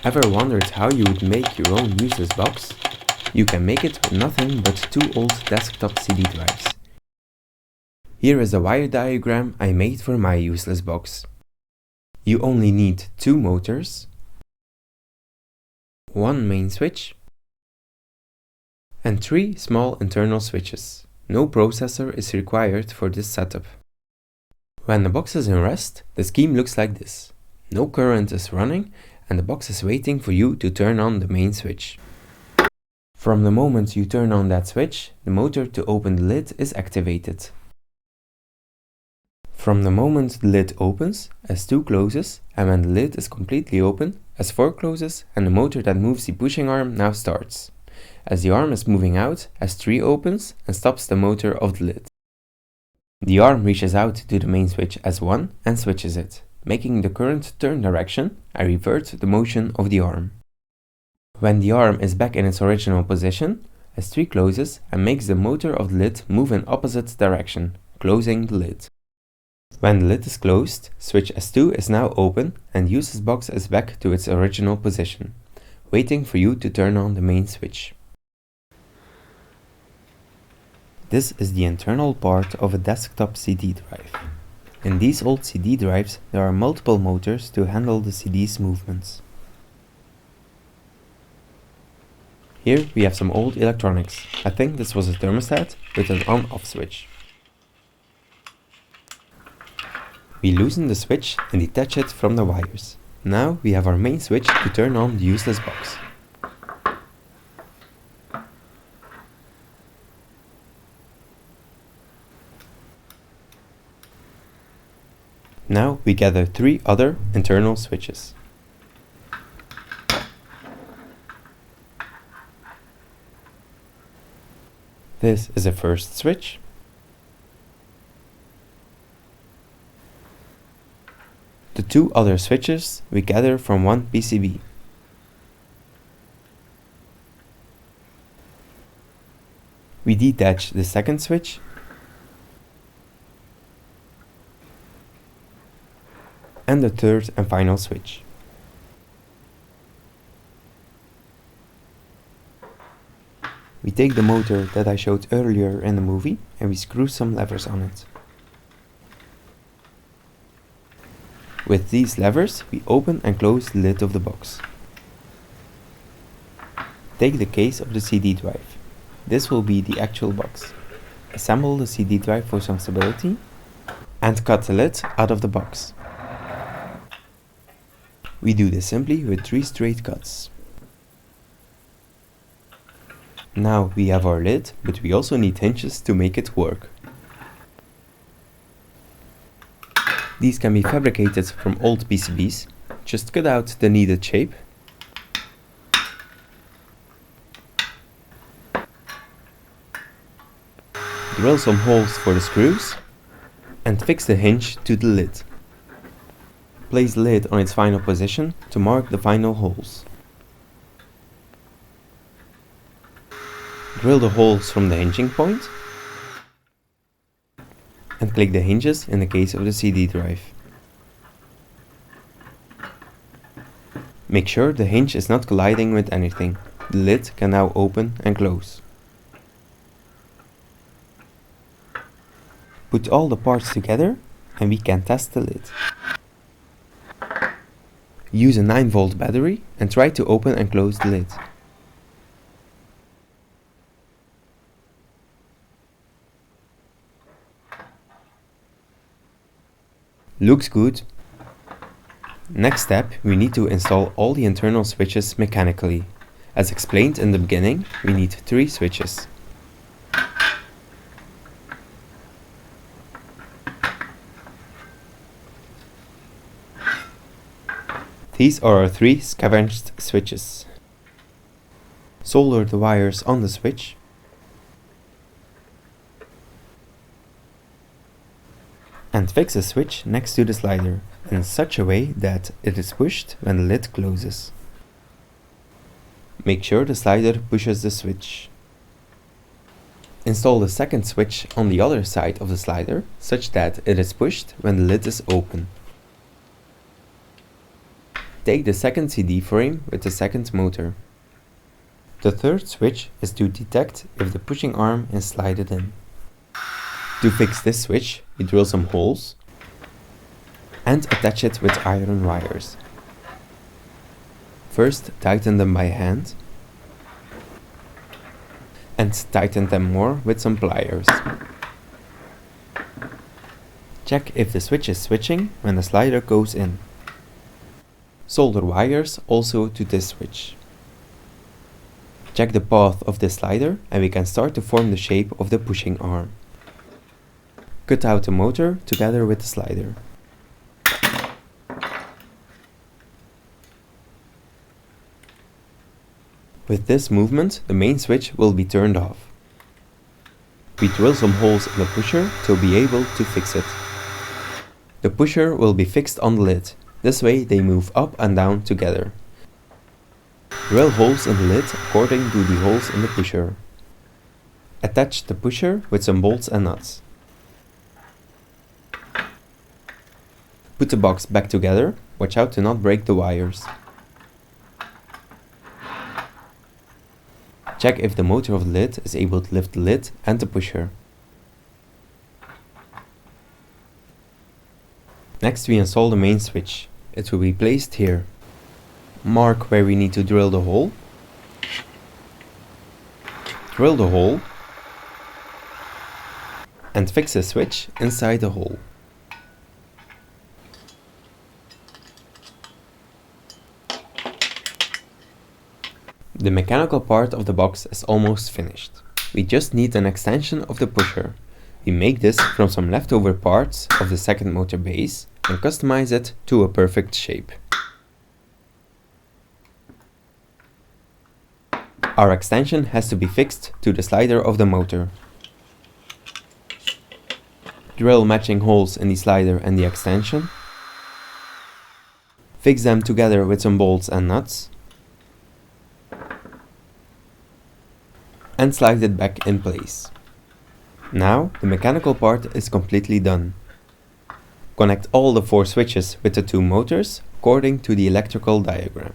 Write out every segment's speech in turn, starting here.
Ever wondered how you would make your own useless box? You can make it with nothing but 2 old desktop CD drives. Here is a wire diagram I made for my useless box. You only need 2 motors, 1 main switch, and 3 small internal switches. No processor is required for this setup. When the box is in rest, the scheme looks like this. No current is running, and the box is waiting for you to turn on the main switch. From the moment you turn on that switch, the motor to open the lid is activated. From the moment the lid opens, S2 closes, and when the lid is completely open, S4 closes, and the motor that moves the pushing arm now starts. As the arm is moving out, S3 opens and stops the motor of the lid. The arm reaches out to the main switch S1 and switches it, making the current turn direction and revert the motion of the arm. When the arm is back in its original position, S3 closes and makes the motor of the lid move in opposite direction, closing the lid. When the lid is closed, switch S2 is now open and useless box is back to its original position, waiting for you to turn on the main switch. This is the internal part of a desktop CD drive. In these old CD drives, there are multiple motors to handle the CD's movements. Here we have some old electronics. I think this was a thermostat with an on-off switch. We loosen the switch and detach it from the wires. Now we have our main switch to turn on the useless box. Now we gather 3 other internal switches. This is the first switch. The 2 other switches we gather from one PCB. We detach the second switch and the third and final switch. We take the motor that I showed earlier in the movie and we screw some levers on it. With these levers, we open and close the lid of the box. Take the case of the CD drive. This will be the actual box. Assemble the CD drive for some stability and cut the lid out of the box. We do this simply with 3 straight cuts. Now we have our lid, but we also need hinges to make it work. These can be fabricated from old PCBs. Just cut out the needed shape. Drill some holes for the screws and fix the hinge to the lid. Place the lid on its final position to mark the final holes. Drill the holes from the hinging point and click the hinges in the case of the CD drive. Make sure the hinge is not colliding with anything. The lid can now open and close. Put all the parts together and we can test the lid. Use a 9-volt battery and try to open and close the lid. Looks good. Next step, we need to install all the internal switches mechanically. As explained in the beginning, we need 3 switches. These are our 3 scavenged switches. Solder the wires on the switch. And fix the switch next to the slider in such a way that it is pushed when the lid closes. Make sure the slider pushes the switch. Install the second switch on the other side of the slider such that it is pushed when the lid is open. Take the second CD frame with the second motor. The third switch is to detect if the pushing arm is slided in. To fix this switch, we drill some holes and attach it with iron wires. First, tighten them by hand and tighten them more with some pliers. Check if the switch is switching when the slider goes in. Solder wires also to this switch. Check the path of the slider and we can start to form the shape of the pushing arm. Cut out the motor together with the slider. With this movement, the main switch will be turned off. We drill some holes in the pusher to be able to fix it. The pusher will be fixed on the lid. This way they move up and down together. Drill holes in the lid according to the holes in the pusher. Attach the pusher with some bolts and nuts. Put the box back together. Watch out to not break the wires. Check if the motor of the lid is able to lift the lid and the pusher. Next we install the main switch. It will be placed here. Mark where we need to drill the hole. Drill the hole and fix the switch inside the hole. The mechanical part of the box is almost finished. We just need an extension of the pusher. We make this from some leftover parts of the second motor base and customize it to a perfect shape. Our extension has to be fixed to the slider of the motor. Drill matching holes in the slider and the extension. Fix them together with some bolts and nuts. And slide it back in place. Now the mechanical part is completely done. Connect all the 4 switches with the 2 motors according to the electrical diagram.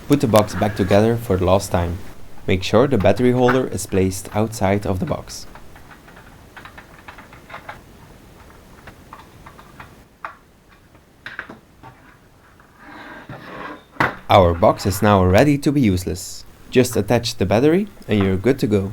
Put the box back together for the last time. Make sure the battery holder is placed outside of the box. Our box is now ready to be useless. Just attach the battery and you're good to go.